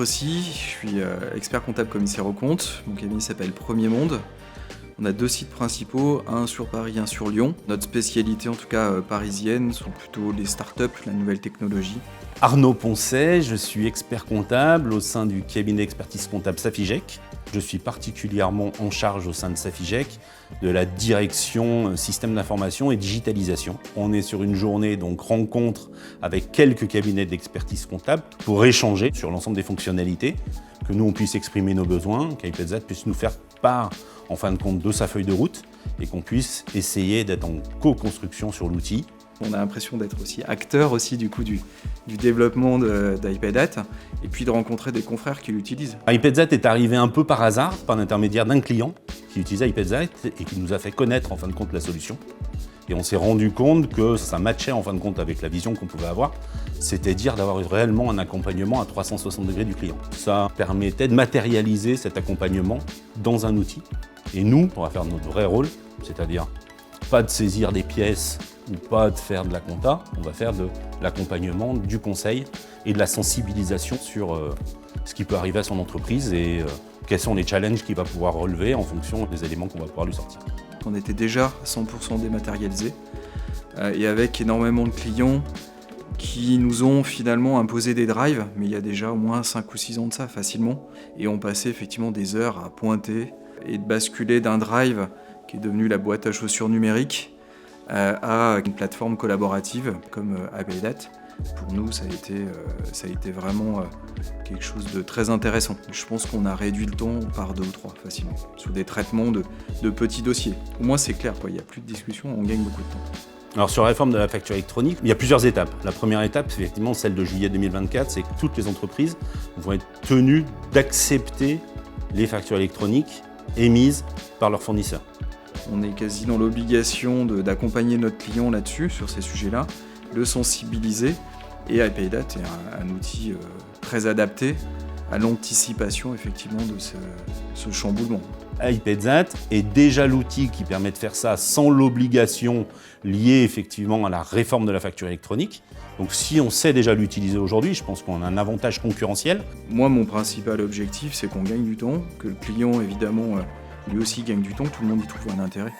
Rossi, je suis expert comptable commissaire aux comptes. Mon cabinet s'appelle Premier Monde. On a 2 sites principaux, un sur Paris, un sur Lyon. Notre spécialité, en tout cas parisienne, sont plutôt les startups, la nouvelle technologie. Arnaud Poncet, je suis expert comptable au sein du cabinet d'expertise comptable Safigec. Je suis particulièrement en charge au sein de Safigec de la direction système d'information et digitalisation. On est sur une journée donc rencontre avec quelques cabinets d'expertise comptable pour échanger sur l'ensemble des fonctionnalités, que nous on puisse exprimer nos besoins, qu'IPZ puisse nous faire part en fin de compte de sa feuille de route et qu'on puisse essayer d'être en co-construction sur l'outil. On a l'impression d'être aussi acteur aussi du coup du développement d'iPadAt et puis de rencontrer des confrères qui l'utilisent. iPadZat est arrivé un peu par hasard, par l'intermédiaire d'un client qui utilisait iPadZat et qui nous a fait connaître en fin de compte la solution. Et on s'est rendu compte que ça matchait en fin de compte avec la vision qu'on pouvait avoir, c'est-à-dire d'avoir réellement un accompagnement à 360 degrés du client. Ça permettait de matérialiser cet accompagnement dans un outil. Et nous, on va faire notre vrai rôle, c'est-à-dire pas de saisir des pièces ou pas de faire de la compta, on va faire de l'accompagnement, du conseil et de la sensibilisation sur ce qui peut arriver à son entreprise et quels sont les challenges qu'il va pouvoir relever en fonction des éléments qu'on va pouvoir lui sortir. On était déjà 100% dématérialisé et avec énormément de clients qui nous ont finalement imposé des drives, mais il y a déjà au moins 5 ou 6 ans de ça facilement, et on passait effectivement des heures à pointer et de basculer d'un drive qui est devenu la boîte à chaussures numérique à une plateforme collaborative comme iPadAt. Pour nous, ça a été vraiment quelque chose de très intéressant. Je pense qu'on a réduit le temps par 2 ou 3 facilement, sur des traitements de petits dossiers. Au moins c'est clair, il n'y a plus de discussion, on gagne beaucoup de temps. Alors sur la réforme de la facture électronique, il y a plusieurs étapes. La première étape, effectivement, celle de juillet 2024, c'est que toutes les entreprises vont être tenues d'accepter les factures électroniques émises par leurs fournisseurs. On est quasi dans l'obligation d'accompagner notre client là-dessus, sur ces sujets-là, le sensibiliser, et iPadAt est un outil très adapté à l'anticipation effectivement de ce chamboulement. iPadZat est déjà l'outil qui permet de faire ça sans l'obligation liée effectivement à la réforme de la facture électronique. Donc si on sait déjà l'utiliser aujourd'hui, je pense qu'on a un avantage concurrentiel. Moi, mon principal objectif, c'est qu'on gagne du temps, que le client évidemment lui aussi gagne du temps, que tout le monde y trouve un intérêt.